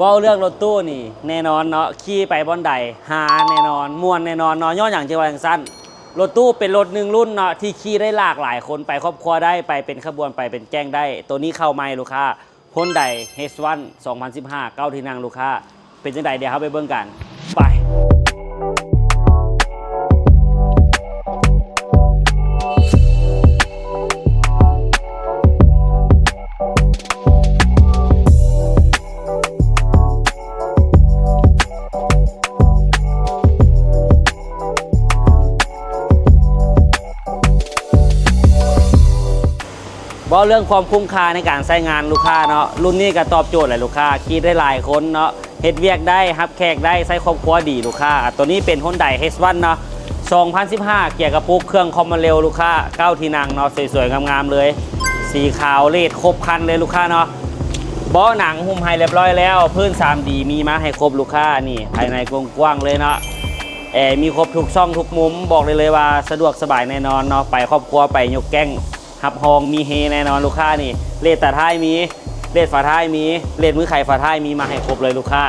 ว่าเรื่องรถตู้นี่แน่นอนเนาะขี่ไปบอนใดหาแน่นอนม่วนแน่นอนเนาะย้อนอย่างจังหวัดสั้นรถตู้เป็นรถหนึ่งรุ่นเนาะที่ขี่ได้หลากหลายคนไปครอบครัวได้ไปเป็นขบวนไปเป็นแก๊งได้ตัวนี้เข้าไม่ลูกค้า Hyundai H1 2015 9 ที่นั่งลูกค้าเป็นจังไดเดี๋ยวเขาไปเบิ่งกันไปเพราะเรื่องความคุ้มค่าในการใช้งานลูกค้าเนาะรุ่นนี้ก็ตอบโจทย์หลายลูกค้าขี่ได้หลายคนเนาะเฮ็ดเวียกได้ฮับแขกได้ใช้ครอบครัวดีลูกค้าตัวนี้เป็น Hyundai H1 เนาะ2015 เกียร์กระปุกเครื่องคอมมาเร็วลูกค้า9 ที่นั่งเนาะสวยๆงามๆเลยสีขาวเลดครบคันเลยลูกค้าเนาะเบาะหนังหุ้มไฮเรียบร้อยแล้วพื้น 3D มีมาให้ครบลูกค้านี่ภายในกว้างๆเลยเนาะมีครบทุกช่องทุกมุมบอกเลยว่าสะดวกสบายแน่นอนเนาะไปครอบครัวไปยกแก๊งหับฮองมีเฮแน่นอนลูกค้านี่เลดตาท้ายมีเลดฝาท้ายมีเลดมือไข่ฝาท้ายมีมาให้ครบเลยลูกค้า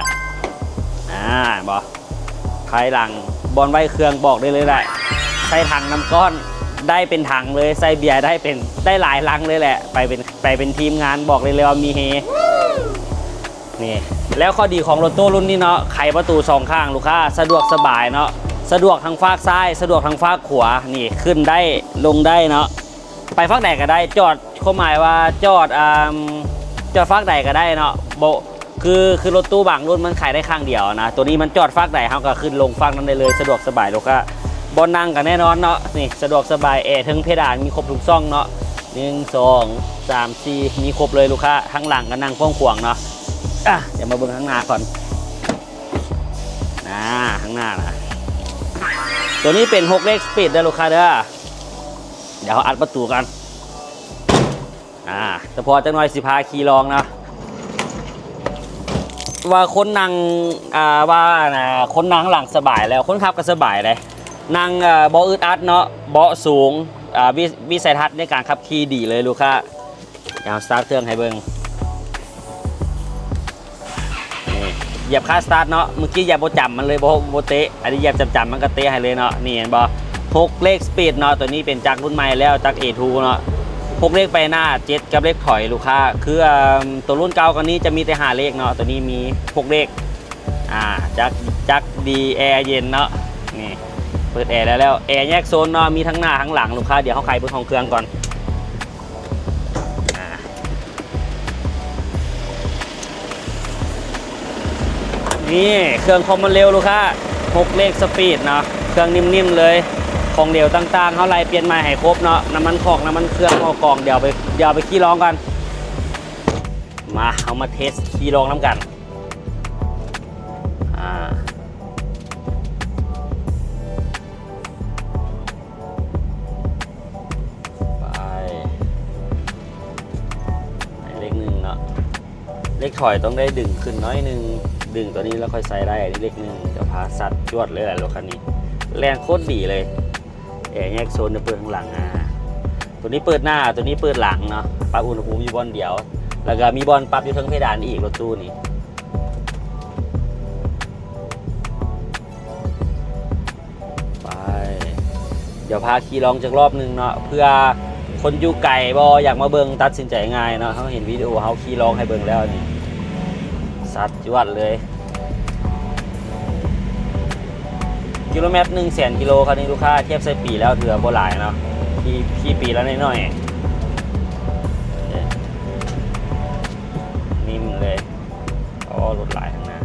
บอกภายหลังบอลไว้เครื่องบอกได้เลยแหละใส่ถังน้ำก้อนได้เป็นถังเลยใส่เบียร์ได้หลายลังเลยแหละไปเป็นทีมงานบอกเลยว่ามีเฮนี่แล้วข้อดีของรถตู้รุ่นนี้เนาะไขประตู2 ข้างลูกค้าสะดวกสบายเนาะสะดวกทางฝากซ้ายสะดวกทางฝากขวานี่ขึ้นได้ลงได้เนาะไปฟักใดก็ได้จอดเขาหมายว่าจอดฟักใดก็ได้เนาะโบคือรถตู้บางรุ่นมันขายได้ข้างเดียวนะตัวนี้มันจอดฟักใดเขาก็ขึ้นลงฟักนั้นได้เลยสะดวกสบายแล้วก็บนนั่งกันแน่นอนเนาะนี่สะดวกสบายถึงเพดานมีครบทุกช่องเนาะ1 2 3 4มีครบเลยลูกค้าทั้งหลังก็นั่งฟ้องขวางเนาะเดี๋ยวมาเบิ่งข้างหน้าก่อนข้างหน้านะตัวนี้เป็น6 เลขสปีดได้ลูกค้าเด้อเดี๋ยวอัดประตูกันแต่พอจะน้อยสิพาขี่ลองนะว่าคนนั่งคนนั่งหลังสบายแล้วคนขับก็สบายเลยนั่งเบาะอึดอัดเนาะเบาะสูงวิสัยทัศน์ในการขับขี่ดีเลยลูกค้าเดี๋ยวสตาร์ทเครื่องให้เบิ้งเหยียบค่าสตาร์ทเนาะเมื่อกี้เหยียบโบจำมันเลยโบเตะอันนี้เหยียบจำมันก็เตะให้เลยเนาะนี่เห็นบ่6 เลขสปีดเนาะตัวนี้เป็นจักรรุ่นใหม่แล้วจักร A2 เนาะ6 เลขไปหน้า7กับเลขถอยลูกค้าคือตัวรุ่นเก่ากันนี้จะมีแต่5 เลขเนาะตัวนี้มี6 เลขจักรดีแอร์เย็นเนาะนี่เปิดแอร์แล้วแอร์แยกโซนเนาะมีทั้งหน้าทั้งหลังลูกค้าเดี๋ยวเขาไขเบนของเครื่องก่อนนี่เครื่องคอมมันเร็วลูกค้า6 เลขสปีดเนาะเครื่องนิ่มๆเลยของเหลวต่างๆเขาไล่เปลี่ยนใหม่ให้ครบเนาะน้ำมันของน้ำมันเครื่องเอากล่องเดี๋ยวไปขี่ลองกันมาเอามาเทสขี่ลองน้ำกันไปเลข 1เนาะเลขถอยต้องได้ดึงขึ้นน้อยนึงดึงตัวนี้แล้วค่อยใส่ได้อันนี้เลข 1เดี๋ยวพาสัตว์จวดเลยแหละรถคันนี้แรงโคตรดีเลยแยกโซนเปิดข้างหลังตัวนี้เปิดหน้าตัวนี้เปิดหลังเนาะปรับอุณหภูมิมีบอลเดียวแล้วก็มีบอลปรับอยู่ทั้งเพดานอีกรถตู้นี่ไปเดี๋ยวพาขี่ลองจากรอบนึงเนาะเพื่อคนอยู่ไกลอยากมาเบิ่งตัดสินใจง่ายเนาะเขาเห็นวิดีโอเขาขี่ลองให้เบิ่งแล้วนี่สัตว์จวดเลยกิโลเมตร100,000 กิโลคันนี้ลูกค้าเทียบใส่ปีแล้วถือว่าบ่หลายเนาะขี่ปีแล้วน้อยๆนิ่มเลยรถหลายข้างหน้า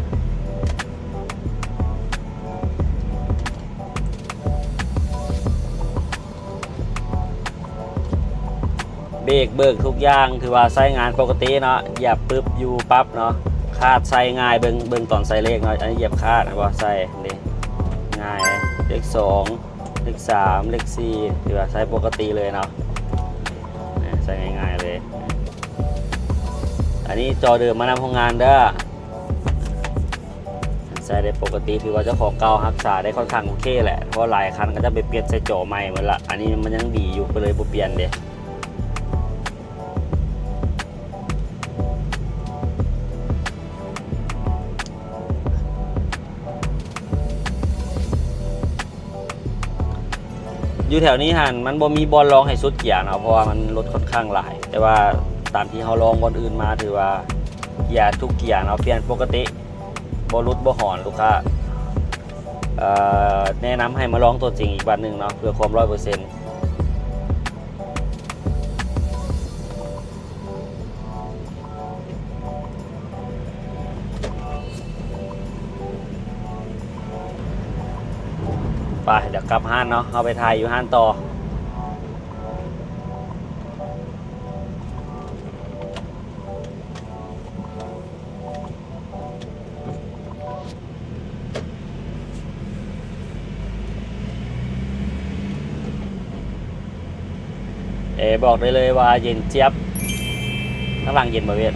เบรกเบิกทุกอย่างถือว่าใช้งานปกติเนาะเหยียบปึ๊บอยู่ปั๊บเนาะคาดใส่ง่ายเบิ่งตอนใส่เลขเนาะอันนี้เหยียบคาดนะว่าใส่นี่ง่ายเลข 2 เลข 3 เลข 4ถือว่าใช้ปกติเลยเนาะใช้ง่ายๆเลยอันนี้จอเดิมมานำโรงงานเด้อใช้ได้ปกติถือว่าเจ้าของเก่ารักษาได้ค่อนข้างโอเคแหละเพราะหลายคันก็จะไปเปลี่ยนใส่จอใหม่หมดละอันนี้มันยังดีอยู่ก็เลยบ่เปลี่ยนเด้ อยู่แถวนี้หันมันบ่มีบอลลองให้สุดเกียร์เนาะเพราะว่ามันรถค่อนข้างหลาย แต่ว่าตามที่เขาลองบอลอื่นมาถือว่าเกียร์ทุกเกียร์เนาะเปลี่ยนปกติบ่รุดบ่หอนลูกค้าแนะนำให้มาลองตัวจริงอีกวันหนึ่งเนาะเพื่อความ 100%ไปเดี๋ยวกลับห้านเนาะเอาไปถ่ายอยู่ห้านต่อบอกได้เลยว่าเย็นเจี๊ยบข้างหลังเย็นบ่เวียด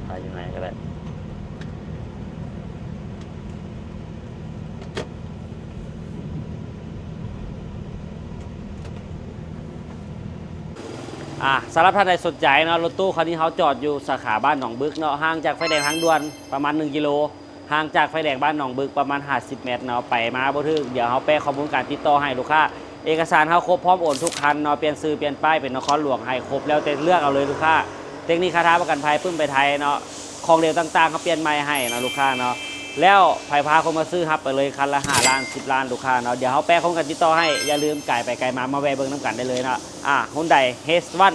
ไปอยู่ไหนก็ได้สำหรับท่านใดสนใจเนาะรถตู้คันนี้เขาจอดอยู่สาขาบ้านหนองบึกเนาะห่างจากไฟแดงทางด่วนประมาณ1 กิโลห่างจากไฟแดงบ้านหนองบึกประมาณ50 เมตรเนาะไปมาบ่ถึงเดี๋ยวเขาแปะข้อมูลการติดต่อให้ลูกค้าเอกสารเขาครบพร้อมโอนทุกคันเนาะเปลี่ยนซื้อเปลี่ยนป้ายเป็นนครหลวงให้ครบแล้วแต่เลือกเอาเลยลูกค้าเทคนิคคาถาประกันภัยปึ้มไปไทยเนาะของเหลวต่างๆเขาเปลี่ยนใหม่ให้นะลูกค้าเนาะแล้วไผ่พาคนมาซื้อฮับไปเลยคันละ5 ล้าน10 ล้านลูกค้าเนาะเดี๋ยวเขาแปะข้อมูลการติดต่อให้อย่าลืมไก่ไปไก่มาแวะเบิ่งน้ำกันได้เลยเนาะHyundai H1